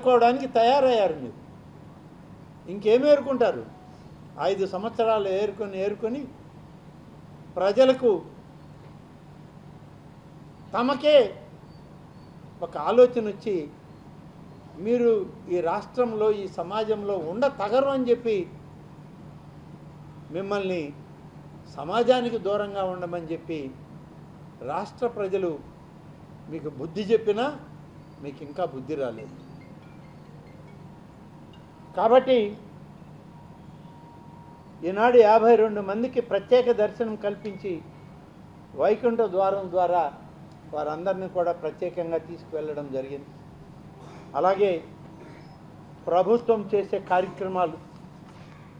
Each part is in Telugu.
ఏరుకోవడానికి తయారయ్యారు. మీరు ఇంకేం ఏరుకుంటారు? 5 సంవత్సరాలు ఏరుకొని ప్రజలకు తమకే ఒక ఆలోచన వచ్చి మీరు ఈ రాష్ట్రంలో ఈ సమాజంలో తగరు అని చెప్పి మిమ్మల్ని సమాజానికి దూరంగా ఉండమని చెప్పి రాష్ట్ర ప్రజలు మీకు బుద్ధి చెప్పినా మీకు ఇంకా బుద్ధి రాలేదు. కాబట్టి ఈనాడు 52 మందికి ప్రత్యేక దర్శనం కల్పించి వైకుంఠ ద్వారం ద్వారా వారందరినీ కూడా ప్రత్యేకంగా తీసుకువెళ్ళడం జరిగింది. అలాగే ప్రభుత్వం చేసే కార్యక్రమాలు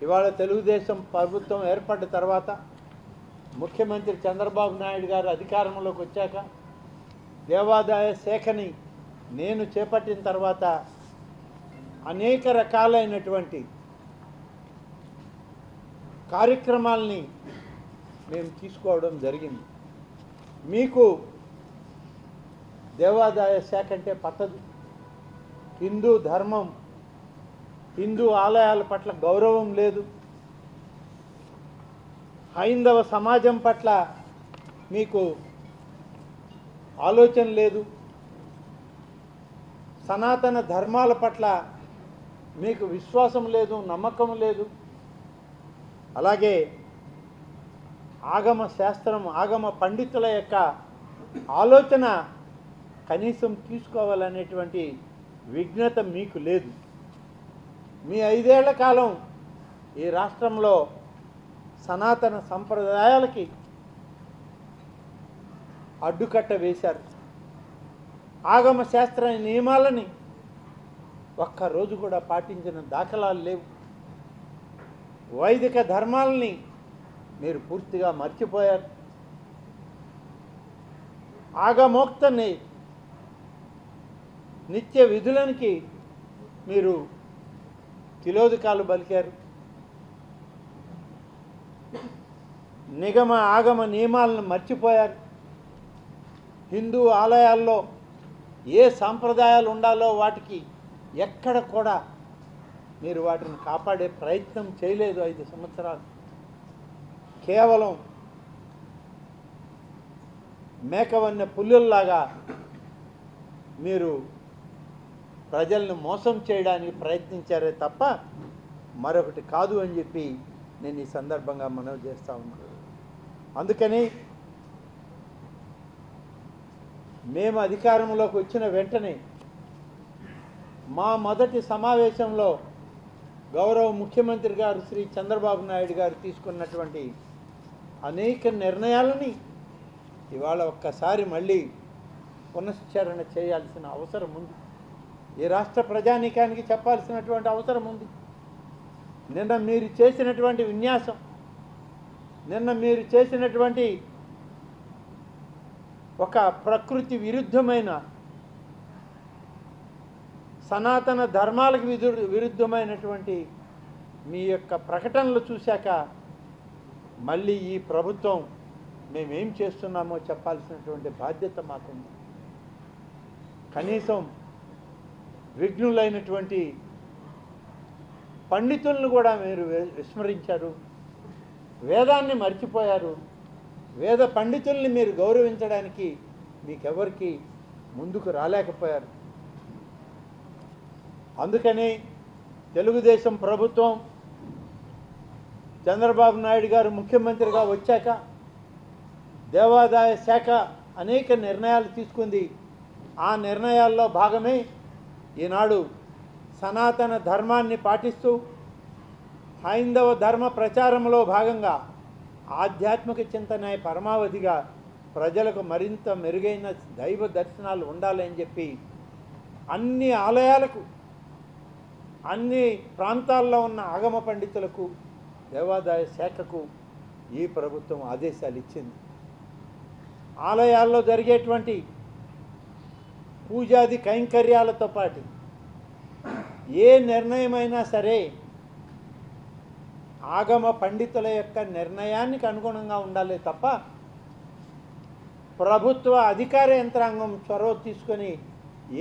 ఇవాళ తెలుగుదేశం ప్రభుత్వం ఏర్పడ్డ తర్వాత ముఖ్యమంత్రి చంద్రబాబు నాయుడు గారు అధికారంలోకి వచ్చాక దేవాదాయ శాఖని నేను చేపట్టిన తర్వాత అనేక రకాలైనటువంటి కార్యక్రమాల్ని మేము తీసుకోవడం జరిగింది. మీకు దేవాదాయ శాఖ అంటే పద్ధతి, హిందూ ధర్మం, హిందూ ఆలయాల పట్ల గౌరవం లేదు, హైందవ సమాజం పట్ల మీకు ఆలోచన లేదు, సనాతన ధర్మాల పట్ల మీకు విశ్వాసం లేదు, నమ్మకం లేదు. అలాగే ఆగమ శాస్త్రం, ఆగమ పండితుల యొక్క ఆలోచన కనీసం తీసుకోవాలనేటువంటి విజ్ఞత మీకు లేదు. మీ 5 ఏళ్ల కాలం ఈ రాష్ట్రంలో సనాతన సంప్రదాయాలకి అడ్డుకట్ట వేశారు. ఆగమ శాస్త్ర నియమాలని ఒక్కరోజు కూడా పాటించిన దాఖలాలు లేవు. వైదిక ధర్మాలని మీరు పూర్తిగా మర్చిపోయారు. ఆగమోక్తని నిత్య విధులనికి మీరు తిలోదకాలు పలికారు. నిగమ ఆగమ నియమాలను మర్చిపోయారు. హిందూ ఆలయాల్లో ఏ సాంప్రదాయాలు ఉండాలో వాటికి ఎక్కడ కూడా మీరు వాటిని కాపాడే ప్రయత్నం చేయలేదు. 5 సంవత్సరాలు కేవలం మేకవన్న పుల్లుల్లాగా మీరు ప్రజలను మోసం చేయడానికి ప్రయత్నించారే తప్ప మరొకటి కాదు అని చెప్పి నేను ఈ సందర్భంగా మనవి చేస్తూ ఉన్నాను. అందుకని మేము అధికారంలోకి వచ్చిన వెంటనే మా మొదటి సమావేశంలో గౌరవ ముఖ్యమంత్రి గారు శ్రీ చంద్రబాబు నాయుడు గారు తీసుకున్నటువంటి అనేక నిర్ణయాలని ఇవాళ ఒక్కసారి మళ్ళీ పునశ్చరణ చేయాల్సిన అవసరం ఉంది. ఈ రాష్ట్ర ప్రజానీకానికి చెప్పాల్సినటువంటి అవసరం ఉంది. నిన్న మీరు చేసినటువంటి విన్యాసం, నిన్న మీరు చేసినటువంటి ఒక ప్రకృతి విరుద్ధమైన, సనాతన ధర్మాలకు విరుద్ధమైనటువంటి మీ యొక్క ప్రకటనలు చూశాక మళ్ళీ ఈ ప్రభుత్వం మేమేం చేస్తున్నామో చెప్పాల్సినటువంటి బాధ్యత మాకుంది. కనీసం విఘ్నులైనటువంటి పండితులను కూడా మీరు విస్మరించారు, వేదాన్ని మర్చిపోయారు. వేద పండితుల్ని మీరు గౌరవించడానికి మీకెవరికి ముందుకు రాలేకపోయారు. అందుకని తెలుగుదేశం ప్రభుత్వం చంద్రబాబు నాయుడు గారు ముఖ్యమంత్రిగా వచ్చాక దేవాదాయ శాఖ అనేక నిర్ణయాలు తీసుకుంది. ఆ నిర్ణయాల్లో భాగమే ఈనాడు సనాతన ధర్మాన్ని పాటిస్తూ హైందవ ధర్మ ప్రచారంలో భాగంగా ఆధ్యాత్మిక చింతన పరమావధిగా ప్రజలకు మరింత మెరుగైన దైవ దర్శనాలు ఉండాలని చెప్పి అన్ని ఆలయాలకు, అన్ని ప్రాంతాల్లో ఉన్న ఆగమ పండితులకు, దేవాదాయ శాఖకు ఈ ప్రభుత్వం ఆదేశాలు ఇచ్చింది. ఆలయాల్లో జరిగేటువంటి పూజాది కైంకర్యాలతో పాటు ఏ నిర్ణయమైనా సరే ఆగమ పండితుల యొక్క నిర్ణయానికి అనుగుణంగా ఉండాలి తప్ప ప్రభుత్వ అధికార యంత్రాంగం చొరవ తీసుకొని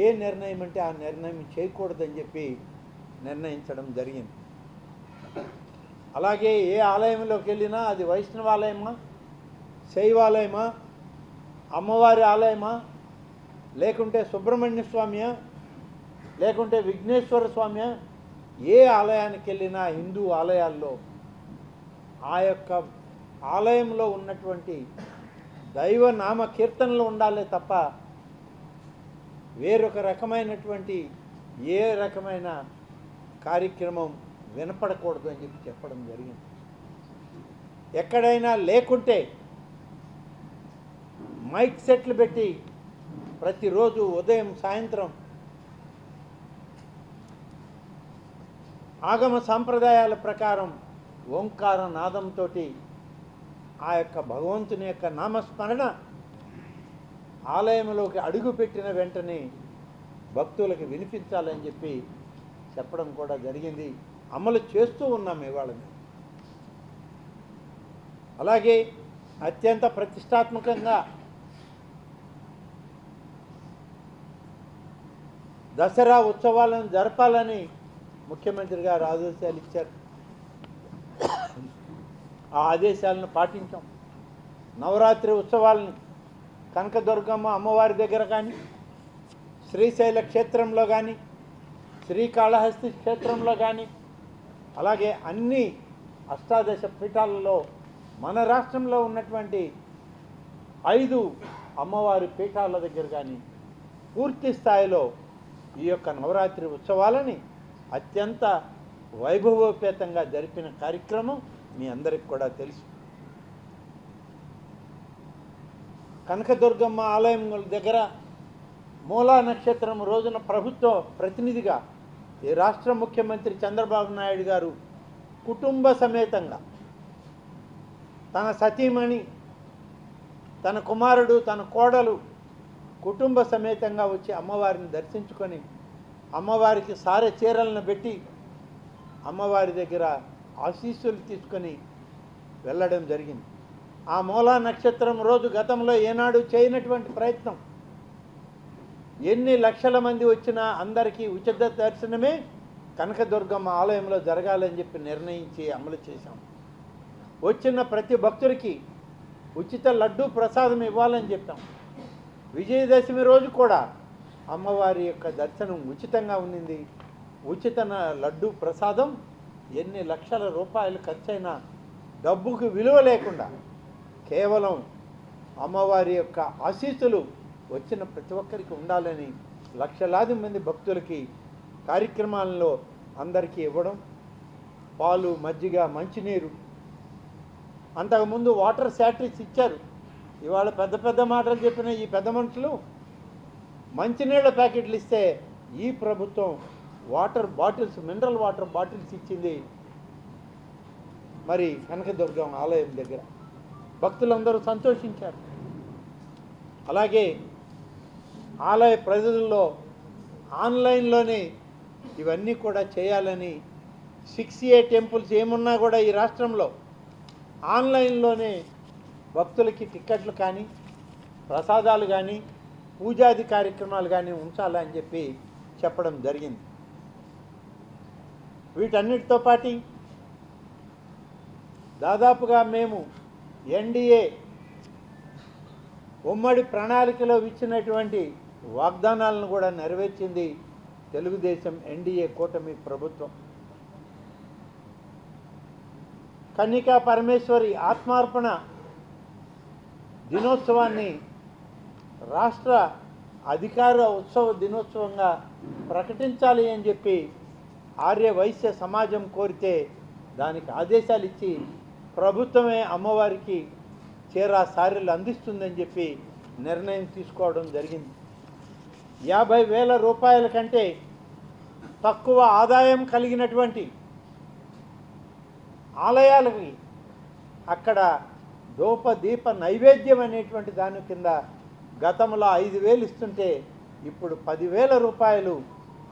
ఏ నిర్ణయం అంటే ఆ నిర్ణయం చేయకూడదని చెప్పి నిర్ణయించడం జరిగింది. అలాగే ఏ ఆలయంలోకి వెళ్ళినా అది వైష్ణవాలయమా, శైవాలయమా, అమ్మవారి ఆలయమా, లేకుంటే సుబ్రహ్మణ్య స్వామియా, లేకుంటే విఘ్నేశ్వర స్వామియా, ఏ ఆలయానికి వెళ్ళినా హిందూ ఆలయాల్లో ఆ యొక్క ఆలయంలో ఉన్నటువంటి దైవ నామ కీర్తనలు ఉండాలి తప్ప వేరొక రకమైనటువంటి ఏ రకమైన కార్యక్రమం వినపడకూడదు అని చెప్పి చెప్పడం జరిగింది. ఎక్కడైనా లేకుంటే మైక్ సెట్లు పెట్టి ప్రతిరోజు ఉదయం సాయంత్రం ఆగమ సాంప్రదాయాల ప్రకారం ఓంకార నాదంతో ఆ యొక్క భగవంతుని యొక్క నామస్మరణ ఆలయంలోకి అడుగుపెట్టిన వెంటనే భక్తులకు వినిపించాలని చెప్పి చెప్పడం కూడా జరిగింది. అమలు చేస్తూ ఉన్నాం ఇవాళ. అలాగే అత్యంత ప్రతిష్టాత్మకంగా దసరా ఉత్సవాలను జరపాలని ముఖ్యమంత్రి గారు ఆదేశాలు ఇచ్చారు. ఆ ఆదేశాలను పాటించాం. నవరాత్రి ఉత్సవాలని కనకదుర్గమ్మ అమ్మవారి దగ్గర కానీ, శ్రీశైల క్షేత్రంలో కానీ, శ్రీకాళహస్తి క్షేత్రంలో కానీ, అలాగే అన్ని అష్టాదశ పీఠాలలో మన రాష్ట్రంలో ఉన్నటువంటి 5 అమ్మవారి పీఠాల దగ్గర కానీ పూర్తి స్థాయిలో ఈ యొక్క నవరాత్రి ఉత్సవాలని అత్యంత వైభవోపేతంగా జరిపిన కార్యక్రమం మీ అందరికి కూడా తెలుసు. కనకదుర్గమ్మ ఆలయం దగ్గర మూలా నక్షత్రం రోజున ప్రభుత్వ ప్రతినిధిగా ఈ రాష్ట్ర ముఖ్యమంత్రి చంద్రబాబు నాయుడు గారు కుటుంబ సమేతంగా తన సతీమణి, తన కుమారుడు, తన కోడలు కుటుంబ సమేతంగా వచ్చి అమ్మవారిని దర్శించుకొని అమ్మవారికి సారె చీరలను పెట్టి అమ్మవారి దగ్గర ఆశీస్సులు తీసుకొని వెళ్ళడం జరిగింది. ఆ మూలా నక్షత్రం రోజు గతంలో ఏనాడు చేయనటువంటి ప్రయత్నం. ఎన్ని లక్షల మంది వచ్చినా అందరికీ ఉచిత దర్శనమే కనకదుర్గమ్మ ఆలయంలో జరగాలని చెప్పి నిర్ణయించి అమలు చేశాం. వచ్చిన ప్రతి భక్తుడికి ఉచిత లడ్డూ ప్రసాదం ఇవ్వాలని చెప్పాం. విజయదశమి రోజు కూడా అమ్మవారి యొక్క దర్శనం ఉచితంగా ఉన్నింది. ఉచిత లడ్డూ ప్రసాదం ఎన్ని లక్షల రూపాయలు ఖర్చైనా డబ్బుకు విలువ లేకుండా కేవలం అమ్మవారి యొక్క ఆశీస్సులు వచ్చిన ప్రతి ఒక్కరికి ఉండాలని లక్షలాది మంది భక్తులకి కార్యక్రమాలలో అందరికీ ఇవ్వడం, పాలు, మజ్జిగ, మంచినీరు, అంతకుముందు వాటర్ శానిటరీస్ ఇచ్చారు. ఇవాళ పెద్ద పెద్ద మాటలు చెప్పిన ఈ పెద్ద మనుషులు మంచినీళ్ళ ప్యాకెట్లు ఇస్తే ఈ ప్రభుత్వం water bottles, mineral water bottles ఇచ్చింది. మరి కనకదుర్గం ఆలయం దగ్గర భక్తులందరూ సంతోషించారు. అలాగే ఆలయ ప్రజల్లో ఆన్లైన్లోనే ఇవన్నీ కూడా చేయాలని 6A టెంపుల్స్ ఏమున్నా కూడా ఈ రాష్ట్రంలో ఆన్లైన్లోనే భక్తులకి టిక్కెట్లు కానీ, ప్రసాదాలు కానీ, పూజాది కార్యక్రమాలు కానీ ఉంచాలని చెప్పి చెప్పడం జరిగింది. వీటన్నిటితో పాటు దాదాపుగా మేము ఎన్డీఏ ఉమ్మడి ప్రణాళికలో ఇచ్చినటువంటి వాగ్దానాలను కూడా నెరవేర్చింది తెలుగుదేశం ఎన్డీఏ కూటమి ప్రభుత్వం. కన్నికా పరమేశ్వరి ఆత్మార్పణ దినోత్సవాన్ని రాష్ట్ర అధికార ఉత్సవ దినోత్సవంగా ప్రకటించాలి అని చెప్పి ఆర్య వైశ్య సమాజం కోరితే దానికి ఆదేశాలు ఇచ్చి ప్రభుత్వమే అమ్మవారికి చీరా సారీలు అందిస్తుందని చెప్పి నిర్ణయం తీసుకోవడం జరిగింది. 50,000 రూపాయల కంటే తక్కువ ఆదాయం కలిగినటువంటి ఆలయాలకి అక్కడ ధూప దీప నైవేద్యం అనేటువంటి దాని కింద గతంలో 5,000 ఇస్తుంటే ఇప్పుడు 10,000 రూపాయలు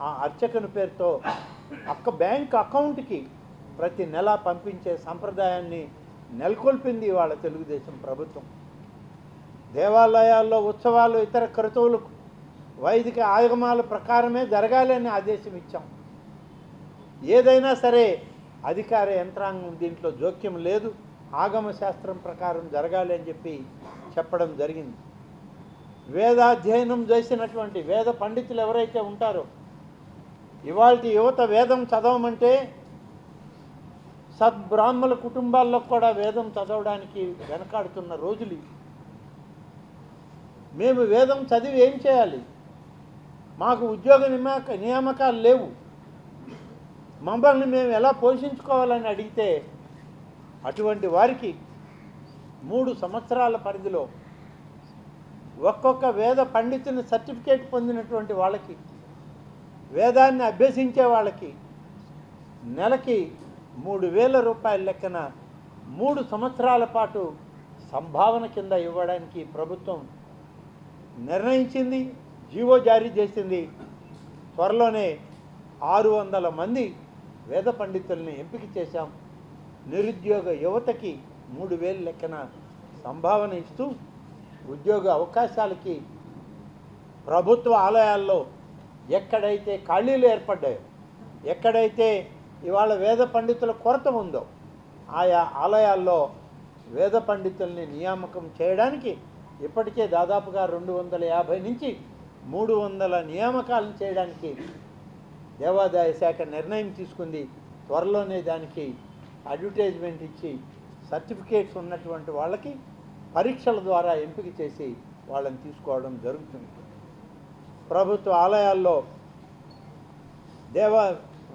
ఆ అర్చకుని పేరుతో బ్యాంక్ అకౌంట్కి ప్రతి నెల పంపించే సంప్రదాయాన్ని నెలకొల్పింది వాళ్ళ తెలుగుదేశం ప్రభుత్వం. దేవాలయాల్లో ఉత్సవాలు, ఇతర క్రతువులకు వైదిక ఆగమాల ప్రకారమే జరగాలి అని ఆదేశం ఇచ్చాం. ఏదైనా సరే అధికార యంత్రాంగం దీంట్లో జోక్యం లేదు, ఆగమ శాస్త్రం ప్రకారం జరగాలి అని చెప్పి చెప్పడం జరిగింది. వేదాధ్యయనం చేసినటువంటి వేద పండితులు ఎవరైతే ఉంటారో, ఇవాళ యువత వేదం చదవమంటే సద్బ్రాహ్మణ కుటుంబాల్లో కూడా వేదం చదవడానికి వెనకాడుతున్న రోజులు. మేము వేదం చదివి ఏం చేయాలి? మాకు ఉద్యోగ నియామకాలు లేవు, మమ్మల్ని మేము ఎలా పోషించుకోవాలని అడిగితే అటువంటి వారికి 3 సంవత్సరాల పరిధిలో ఒక్కొక్క వేద పండితుని సర్టిఫికేట్ పొందినటువంటి వాళ్ళకి, వేదాన్ని అభ్యసించే వాళ్ళకి నెలకి 3,000 రూపాయల లెక్కన 3 సంవత్సరాల పాటు సంభావన కింద ఇవ్వడానికి ప్రభుత్వం నిర్ణయించింది, జీవో జారీ చేసింది. త్వరలోనే 600 మంది వేద పండితుల్ని ఎంపిక చేశాం. నిరుద్యోగ యువతకి 3,000 లెక్కన సంభావన ఇస్తూ ఉద్యోగ అవకాశాలకి ప్రభుత్వ ఆలయాల్లో ఎక్కడైతే ఖాళీలు ఏర్పడ్డాయో, ఎక్కడైతే ఇవాళ వేద పండితుల కొరత ఉందో ఆయా ఆలయాల్లో వేద పండితుల్ని నియామకం చేయడానికి ఇప్పటికే దాదాపుగా 250 నుంచి 300 నియామకాలను చేయడానికి దేవాదాయ శాఖ నిర్ణయం తీసుకుంది. త్వరలోనే దానికి అడ్వర్టైజ్మెంట్ ఇచ్చి సర్టిఫికేట్స్ ఉన్నటువంటి వాళ్ళకి పరీక్షల ద్వారా ఎంపిక చేసి వాళ్ళని తీసుకోవడం జరుగుతుంది. ప్రభుత్వ ఆలయాల్లో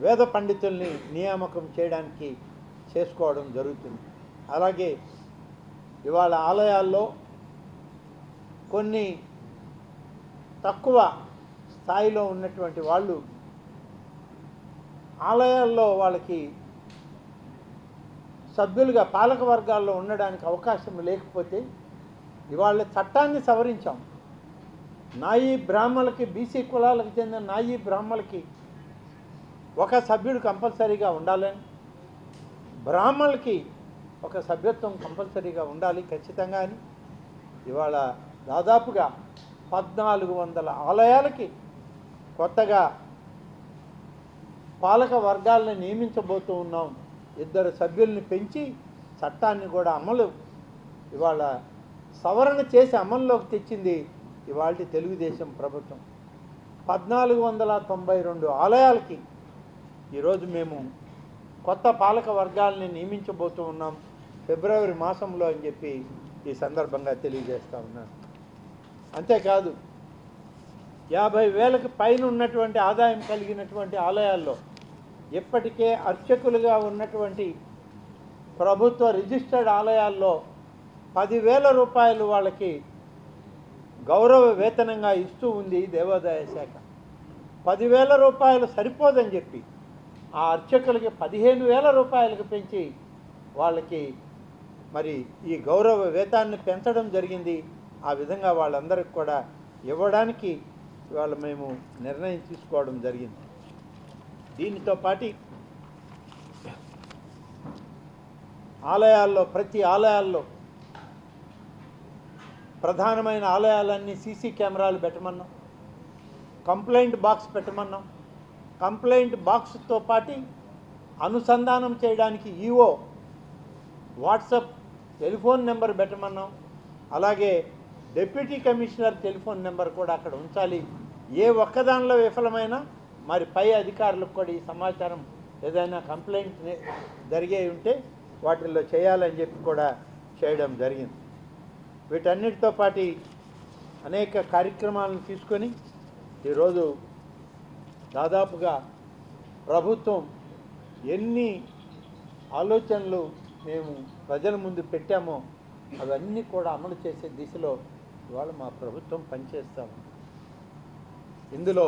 వేద పండితుల్ని నియామకం చేయడానికి చేసుకోవడం జరుగుతుంది. అలాగే ఇవాళ ఆలయాల్లో కొన్ని తక్కువ స్థాయిలో ఉన్నటువంటి వాళ్ళు ఆలయాల్లో వాళ్ళకి సభ్యులుగా పాలక వర్గాల్లో ఉండడానికి అవకాశం లేకపోతే ఇవాళ చట్టాన్ని సవరించాం. నాయీ బ్రాహ్మణులకి, బీసీ కులాలకు చెందిన నాయీ బ్రాహ్మణులకి ఒక సభ్యుడు కంపల్సరీగా ఉండాలని, బ్రాహ్మణులకి ఒక సభ్యత్వం కంపల్సరీగా ఉండాలి ఖచ్చితంగా అని ఇవాళ దాదాపుగా 1400 ఆలయాలకి కొత్తగా పాలక వర్గాలను నియమించబోతూ ఉన్నాం. 2 సభ్యుల్ని పెంచి చట్టాన్ని కూడా ఇవాళ సవరణ చేసి అమల్లోకి తెచ్చింది ఇవాళ తెలుగుదేశం ప్రభుత్వం. 1492 ఆలయాలకి ఈరోజు మేము కొత్త పాలక వర్గాలని నియమించబోతూ ఉన్నాం ఫిబ్రవరి మాసంలో అని చెప్పి ఈ సందర్భంగా తెలియజేస్తూ ఉన్నాను. అంతేకాదు 50,000కి పైన ఉన్నటువంటి ఆదాయం కలిగినటువంటి ఆలయాల్లో ఇప్పటికే అర్చకులుగా ఉన్నటువంటి ప్రభుత్వ రిజిస్టర్డ్ ఆలయాల్లో 10,000 రూపాయలు వాళ్ళకి గౌరవ వేతనంగా ఇస్తూ ఉంది దేవాదాయ శాఖ. 10,000 రూపాయలు సరిపోదని చెప్పి ఆ అర్చకులకి 15,000 రూపాయలకు పెంచి వాళ్ళకి మరి ఈ గౌరవ వేతాన్ని పెంచడం జరిగింది. ఆ విధంగా వాళ్ళందరికీ కూడా ఇవ్వడానికి ఇవాళ మేము నిర్ణయం తీసుకోవడం జరిగింది. దీనితో పాటు ఆలయాల్లో ప్రతి ఆలయాల్లో ప్రధానమైన ఆలయాలన్నీ సీసీ కెమెరాలు పెట్టమన్నాం, కంప్లైంట్ బాక్స్ పెట్టమన్నాం. కంప్లైంట్ బాక్స్తో పాటు అనుసంధానం చేయడానికి ఈఓ వాట్సాప్ టెలిఫోన్ నెంబర్ పెట్టమన్నాం. అలాగే డిప్యూటీ కమిషనర్ టెలిఫోన్ నెంబర్ కూడా అక్కడ ఉంచాలి. ఏ ఒక్కదానిలో విఫలమైనా మరి పై అధికారులకు కూడా ఈ సమాచారం ఏదైనా కంప్లైంట్ జరిగే ఉంటే వాటిల్లో చేయాలని చెప్పి కూడా చేయడం జరిగింది. వీటన్నిటితో పాటు అనేక కార్యక్రమాలను తీసుకొని ఈరోజు దాదాపుగా ప్రభుత్వం ఎన్ని ఆలోచనలు మేము ప్రజల ముందు పెట్టామో అవన్నీ కూడా అమలు చేసే దిశలో ఇవాళ మా ప్రభుత్వం పనిచేస్తాము. ఇందులో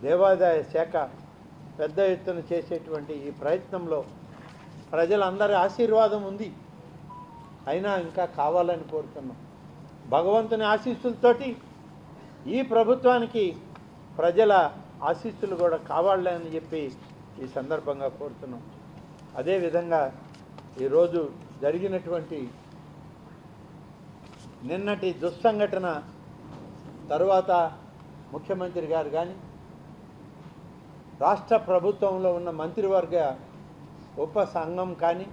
దేవాదాయ శాఖ పెద్ద ఎత్తున చేసేటువంటి ఈ ప్రయత్నంలో ప్రజలందరి ఆశీర్వాదం ఉంది. అయినా ఇంకా కావాలని కోరుతున్నాం. భగవంతుని ఆశీస్సులతోటి ఈ ప్రభుత్వానికి ప్రజల ఆశీస్సులు కూడా కావాలని చెప్పి ఈ సందర్భంగా కోరుతున్నాం. అదేవిధంగా ఈరోజు జరిగినటువంటి నిన్నటి దుస్సంఘటన తర్వాత ముఖ్యమంత్రి గారు కానీ రాష్ట్ర ప్రభుత్వంలో ఉన్న మంత్రివర్గ ఉప సంఘం కానీ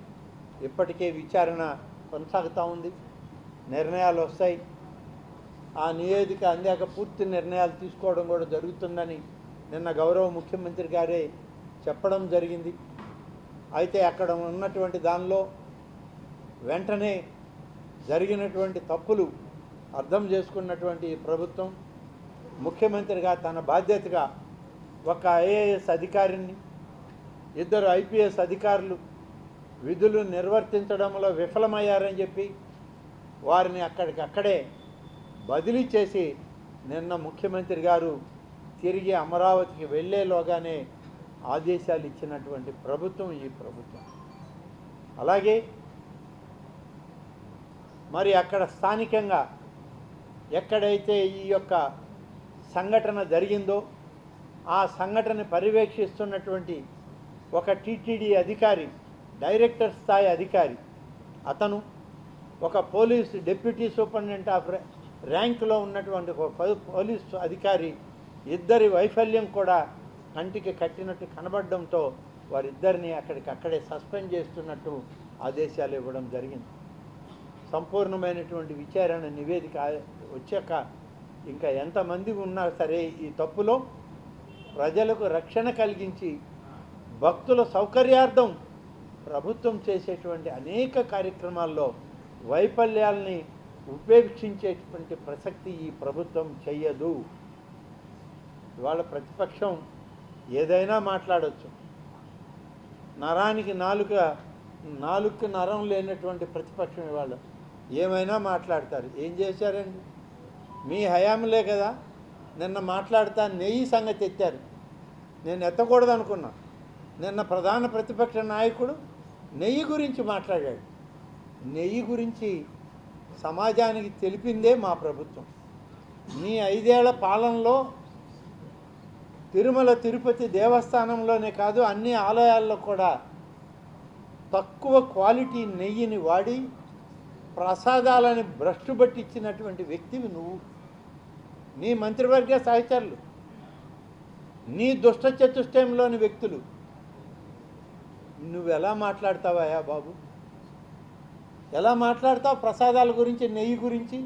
ఇప్పటికే విచారణ కొనసాగుతూ ఉంది. నిర్ణయాలు వస్తాయి. ఆ నివేదిక అందాక పూర్తి నిర్ణయాలు తీసుకోవడం కూడా జరుగుతుందని నిన్న గౌరవ ముఖ్యమంత్రి గారే చెప్పడం జరిగింది. అయితే అక్కడ ఉన్నటువంటి దానిలో వెంటనే జరిగినటువంటి తప్పులు అర్థం చేసుకున్నటువంటి ప్రభుత్వం ముఖ్యమంత్రిగా తన బాధ్యతగా ఒక ఐఏఎస్ అధికారిని, 2 ఐపీఎస్ అధికారులు విధులు నిర్వర్తించడంలో విఫలమయ్యారని చెప్పి వారిని అక్కడికక్కడే బదిలీ చేసి నిన్న ముఖ్యమంత్రి గారు తిరిగి అమరావతికి వెళ్ళేలోగానే ఆదేశాలు ఇచ్చినటువంటి ప్రభుత్వం ఈ ప్రభుత్వం. అలాగే మరి అక్కడ స్థానికంగా ఎక్కడైతే ఈ యొక్క సంఘటన జరిగిందో ఆ సంఘటన పర్యవేక్షిస్తున్నటువంటి ఒక టీటీడీ అధికారి, డైరెక్టర్ స్థాయి అధికారి, అతను ఒక పోలీస్ డిప్యూటీ సూపరింటెండెంట్ ఆఫ్ ర్యాంకులో ఉన్నటువంటి ఒక పోలీసు అధికారి ఇద్దరి వైఫల్యం కూడా కంటికి కట్టినట్టు కనబడడంతో వారిద్దరిని అక్కడికక్కడే సస్పెండ్ చేస్తున్నట్టు ఆదేశాలు ఇవ్వడం జరిగింది. సంపూర్ణమైనటువంటి విచారణ నివేదిక వచ్చాక ఇంకా ఎంతమంది ఉన్నా సరే ఈ తప్పులో ప్రజలకు రక్షణ కలిగించి భక్తుల సౌకర్యార్థం ప్రభుత్వం చేసేటువంటి అనేక కార్యక్రమాల్లో వైఫల్యాల్ని ఉపేక్షించేటువంటి ప్రసక్తి ఈ ప్రభుత్వం చెయ్యదు. ఇవాళ ప్రతిపక్షం ఏదైనా మాట్లాడవచ్చు. నరానికి నాలుగుకి నరం లేనటువంటి ప్రతిపక్షం ఇవాళ ఏమైనా మాట్లాడతారు. ఏం చేశారండి? మీ హయాంలే కదా. నిన్న మాట్లాడుతా నెయ్యి సంగతి ఎత్తారు. నేను ఎత్తకూడదు అనుకున్నా. నిన్న ప్రధాన ప్రతిపక్ష నాయకుడు నెయ్యి గురించి మాట్లాడాడు. నెయ్యి గురించి సమాజానికి తెలిపిందే మా ప్రభుత్వం. మీ 5 ఏళ్ల పాలనలో తిరుమల తిరుపతి దేవస్థానంలోనే కాదు అన్ని ఆలయాల్లో కూడా తక్కువ క్వాలిటీ నెయ్యిని వాడి ప్రసాదాలని భ్రష్టు పట్టించినటువంటి వ్యక్తివి నువ్వు, నీ మంత్రివర్గ సహచరులు, నీ దుష్ట చతుష్టయంలోని వ్యక్తులు. నువ్వు ఎలా మాట్లాడతావా బాబు? ఎలా మాట్లాడతావు ప్రసాదాల గురించి, నెయ్యి గురించి?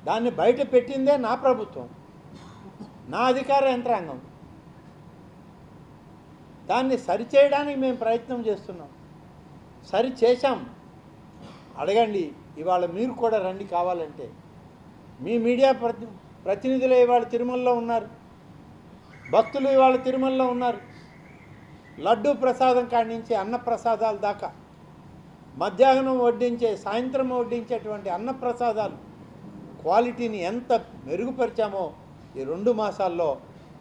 దాన్ని బయట పెట్టిందే నా ప్రభుత్వం, నా అధికార యంత్రాంగం. దాన్ని సరిచేయడానికి మేము ప్రయత్నం చేస్తున్నాం. సరి చేశాం. అడగండి, ఇవాళ మీరు కూడా రండి కావాలంటే. మీ మీడియా ప్రతినిధులు ఇవాళ తిరుమలలో ఉన్నారు, భక్తులు ఇవాళ తిరుమలలో ఉన్నారు. లడ్డూ ప్రసాదం కాడి నుంచి అన్న ప్రసాదాల దాకా, మధ్యాహ్నం వడ్డించే, సాయంత్రం వడ్డించేటువంటి అన్న ప్రసాదాలు క్వాలిటీని ఎంత మెరుగుపరిచామో ఈ 2 మాసాల్లో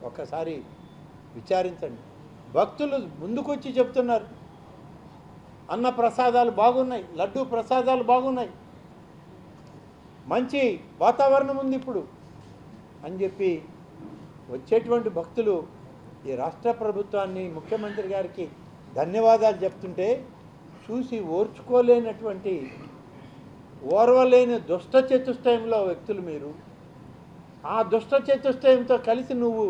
ఒక్కసారి విచారించండి. భక్తులు ముందుకొచ్చి చెప్తున్నారు, అన్న ప్రసాదాలు బాగున్నాయి, లడ్డూ ప్రసాదాలు బాగున్నాయి, మంచి వాతావరణం ఉంది ఇప్పుడు అని చెప్పి వచ్చేటువంటి భక్తులు ఈ రాష్ట్ర ప్రభుత్వాన్ని, ముఖ్యమంత్రి గారికి ధన్యవాదాలు చెప్తుంటే చూసి ఓర్చుకోలేనటువంటి, ఓర్వలేని దుష్ట చతుష్టయంలో వ్యక్తులు మీరు. ఆ దుష్ట చతుష్టయంతో కలిసి నువ్వు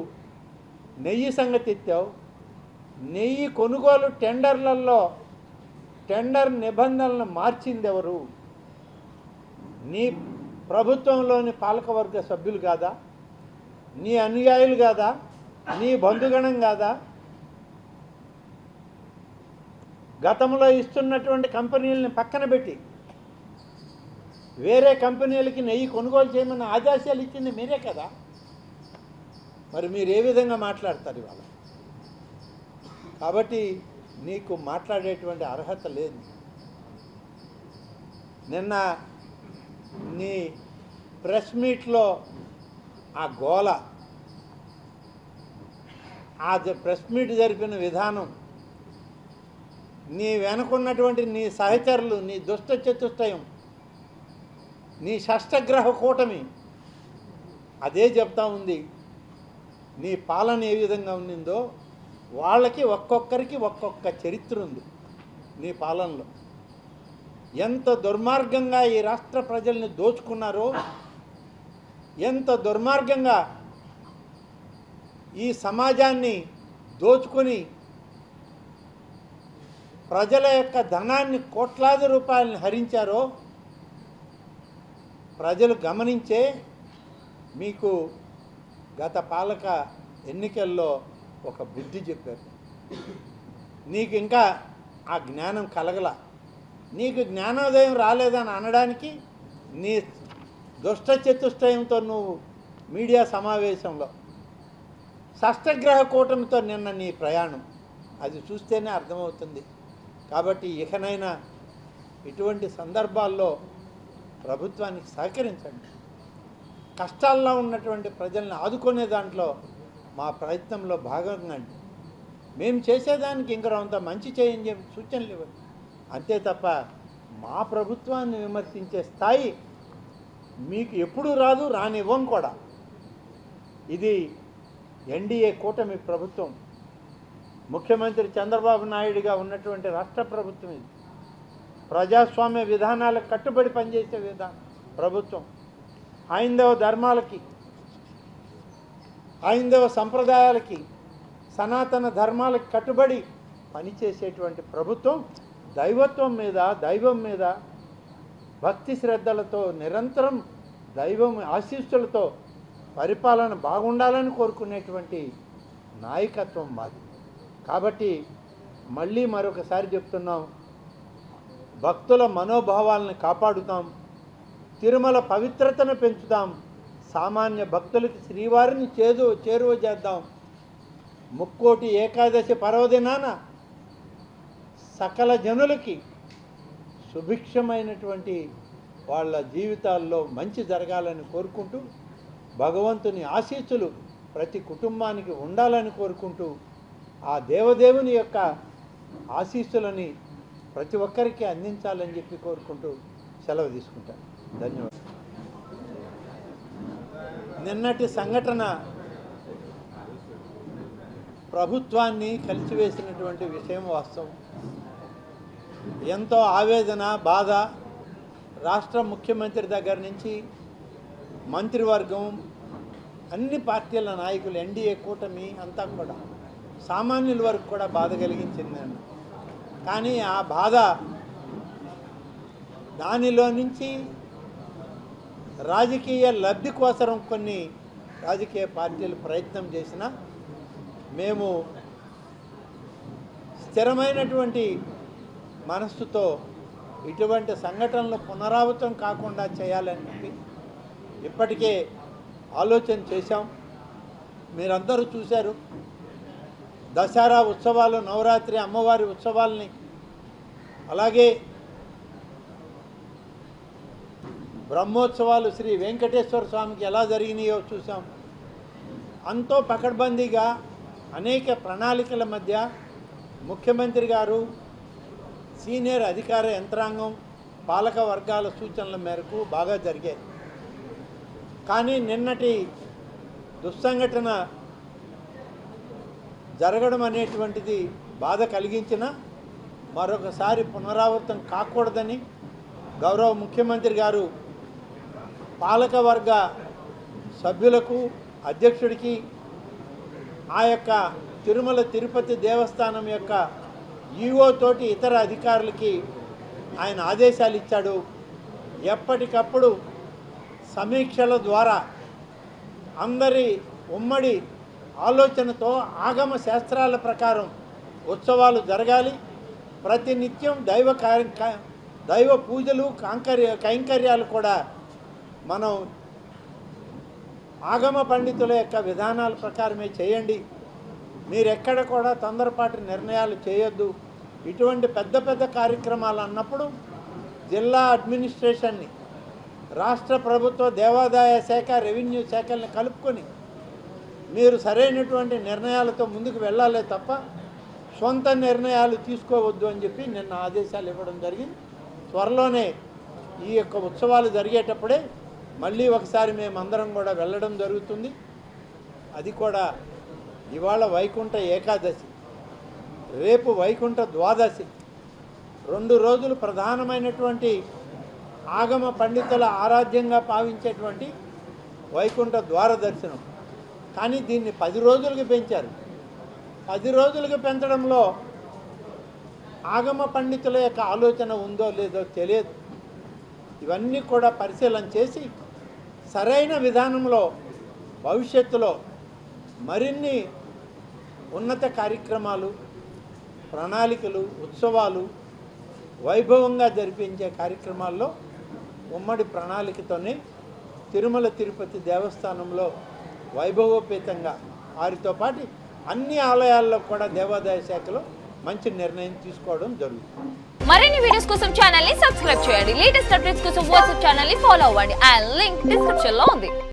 నెయ్యి సంగతి ఎత్తావు. నెయ్యి కొనుగోలు టెండర్లలో టెండర్ నిబంధనలను మార్చింది ఎవరు? నీ ప్రభుత్వంలోని పాలకవర్గ సభ్యులు కాదా? నీ అనుయాయులు కాదా? నీ బంధుగణం కాదా? గతంలో ఇస్తున్నటువంటి కంపెనీలని పక్కన పెట్టి వేరే కంపెనీలకి నెయ్యి కొనుగోలు చేయమని ఆదేశాలు ఇచ్చింది మీరే కదా. మరి మీరు ఏ విధంగా మాట్లాడతారు ఇవాళ? కాబట్టి నీకు మాట్లాడేటువంటి అర్హత లేదు. నిన్న నీ ప్రెస్ మీట్లో ఆ గోల, ఆ ప్రెస్ మీట్ జరిపిన విధానం, నీ వెనుకున్నటువంటి నీ సహచరులు, నీ దుష్ట చతుష్టయం, నీ షష్టగ్రహ కూటమి అదే చెప్తా ఉంది. నీ పాలన ఏ విధంగా ఉండిందో వాళ్ళకి ఒక్కొక్కరికి ఒక్కొక్క చరిత్ర ఉంది. నీ పాలనలో ఎంత దుర్మార్గంగా ఈ రాష్ట్ర ప్రజల్ని దోచుకున్నారో, ఎంత దుర్మార్గంగా ఈ సమాజాన్ని దోచుకొని ప్రజల యొక్క ధనాన్ని కోట్లాది రూపాయలని హరించారో ప్రజలు గమనించే మీకు గత పాలక ఎన్నికల్లో ఒక బుద్ధి చెప్పారు. నీకు ఇంకా ఆ జ్ఞానం కలగల. నీకు జ్ఞానోదయం రాలేదని అనడానికి నీ దుష్ట చతుష్టయంతో నువ్వు మీడియా సమావేశంలో షష్టగ్రహ కూటమితో నిన్న నీ ప్రయాణం అది చూస్తేనే అర్థమవుతుంది. కాబట్టి ఇకనైనా ఇటువంటి సందర్భాల్లో ప్రభుత్వానికి సహకరించండి. కష్టాల్లో ఉన్నటువంటి ప్రజల్ని ఆదుకునే దాంట్లో మా ప్రయత్నంలో భాగంగా మేము చేసేదానికి ఇంకొంత మంచి చేయని సూచనలు ఇవ్వండి. అంతే తప్ప మా ప్రభుత్వాన్ని విమర్శించే స్థాయి మీకు ఎప్పుడూ రాదు, రానివ్వం కూడా. ఇది ఎన్డీఏ కూటమి ప్రభుత్వం, ముఖ్యమంత్రి చంద్రబాబు నాయుడుగా ఉన్నటువంటి రాష్ట్ర ప్రభుత్వం. ఇది ప్రజాస్వామ్య విధానాలకు కట్టుబడి పనిచేసే ప్రభుత్వం. హైందవ ధర్మాలకి, హైందవ సంప్రదాయాలకి, సనాతన ధర్మాలకు కట్టుబడి పనిచేసేటువంటి ప్రభుత్వం. దైవం మీద భక్తి శ్రద్ధలతో నిరంతరం దైవం ఆశీస్సులతో పరిపాలన బాగుండాలని కోరుకునేటువంటి నాయకత్వం మాది. కాబట్టి మళ్ళీ మరొకసారి చెప్తున్నాం, భక్తుల మనోభావాలను కాపాడుతాం, తిరుమల పవిత్రతను పెంచుతాం, సామాన్య భక్తులకి శ్రీవారిని చేరువ చేద్దాం. ముక్కోటి ఏకాదశి పర్వదినాన సకల జనులకి సుభిక్షమైనటువంటి వాళ్ళ జీవితాల్లో మంచి జరగాలని కోరుకుంటూ, భగవంతుని ఆశీస్సులు ప్రతి కుటుంబానికి ఉండాలని కోరుకుంటూ, ఆ దేవదేవుని యొక్క ఆశీస్సులని ప్రతి ఒక్కరికి అందించాలని చెప్పి కోరుకుంటూ సెలవు తీసుకుంటాను. ధన్యవాదాలు. నిన్నటి సంఘటన ప్రభుత్వాన్ని కలిసివేసినటువంటి విషయం వాస్తవం. ఎంతో ఆవేదన, బాధ రాష్ట్ర ముఖ్యమంత్రి దగ్గర నుంచి మంత్రివర్గం, అన్ని పార్టీల నాయకులు, ఎన్డీఏ కూటమి అంతా కూడా సామాన్యుల వరకు కూడా బాధ కలిగించిందండి. కానీ ఆ బాధ దానిలో నుంచి రాజకీయ లబ్ధి కోసరం కొన్ని రాజకీయ పార్టీలు ప్రయత్నం చేసినా మేము స్థిరమైనటువంటి మనస్సుతో ఇటువంటి సంఘటనలు పునరావృతం కాకుండా చేయాలని చెప్పి ఇప్పటికే ఆలోచన చేశాం. మీరందరూ చూశారు, దసరా ఉత్సవాలు, నవరాత్రి అమ్మవారి ఉత్సవాలని, అలాగే బ్రహ్మోత్సవాలు శ్రీ వెంకటేశ్వర స్వామికి ఎలా జరిగినాయో చూసాం. అంతో పకడ్బందీగా అనేక ప్రణాళికల మధ్య ముఖ్యమంత్రి గారు, సీనియర్ అధికార యంత్రాంగం, పాలక వర్గాల సూచనల మేరకు బాగా జరిగాయి. కానీ నిన్నటి దుస్సంఘటన జరగడం అనేటువంటిది బాధ కలిగించిన మరొకసారి పునరావృతం కాకూడదని గౌరవ ముఖ్యమంత్రి గారు పాలక వర్గ సభ్యులకు, అధ్యక్షుడికి, ఆ యొక్క తిరుమల తిరుపతి దేవస్థానం యొక్క ఈఓ తోటి ఇతర అధికారులకి ఆయన ఆదేశాలు ఇచ్చాడు. ఎప్పటికప్పుడు సమీక్షల ద్వారా అందరి ఉమ్మడి ఆలోచనతో ఆగమ శాస్త్రాల ప్రకారం ఉత్సవాలు జరగాలి. ప్రతినిత్యం దైవ పూజలు, కైంకర్యాలు కూడా మనం ఆగమ పండితుల యొక్క విధానాల ప్రకారమే చేయండి. మీరెక్కడ కూడా తొందరపాటు నిర్ణయాలు చేయొద్దు. ఇటువంటి పెద్ద పెద్ద కార్యక్రమాలు అన్నప్పుడు జిల్లా అడ్మినిస్ట్రేషన్ని, రాష్ట్ర ప్రభుత్వ దేవాదాయ శాఖ, రెవెన్యూ శాఖల్ని కలుపుకొని మీరు సరైనటువంటి నిర్ణయాలతో ముందుకు వెళ్ళాలే తప్ప సొంత నిర్ణయాలు తీసుకోవద్దు అని చెప్పి నిన్న ఆదేశాలు ఇవ్వడం జరిగింది. త్వరలోనే ఈ యొక్క ఉత్సవాలు జరిగేటప్పుడే మళ్ళీ ఒకసారి మేమందరం కూడా వెళ్ళడం జరుగుతుంది. అది కూడా ఇవాళ వైకుంఠ ఏకాదశి, రేపు వైకుంఠ ద్వాదశి, 2 రోజులు ప్రధానమైనటువంటి ఆగమ పండితుల ఆరాధ్యంగా భావించేటువంటి వైకుంఠ ద్వార దర్శనం. కానీ దీన్ని 10 రోజులకు పెంచారు. 10 రోజులకు పెంచడంలో ఆగమ పండితుల యొక్క ఆలోచన ఉందో లేదో తెలియదు. ఇవన్నీ కూడా పరిశీలన చేసి సరైన విధానంలో భవిష్యత్తులో మరిన్ని ఉన్నత కార్యక్రమాలు, ప్రణాళికలు, ఉత్సవాలు వైభవంగా జరిపించే కార్యక్రమాల్లో ఉమ్మడి ప్రణాళికతోనే తిరుమల తిరుపతి దేవస్థానంలో వైభవోపేతంగా వారితో పాటు అన్ని ఆలయాల్లో కూడా దేవాదాయ శాఖలో మంచి నిర్ణయం తీసుకోవడం జరుగుతుంది. మరిన్ని వీడియోస్ కోసం ఛానల్ ని సబ్స్క్రైబ్ చేయండి. లేటెస్ట్ అప్డేట్స్ కోసం వాట్సాప్ ఛానల్ ని ఫాలో అవ్వండి. ఆ లింక్ డిస్క్రిప్షన్ లో ఉంది.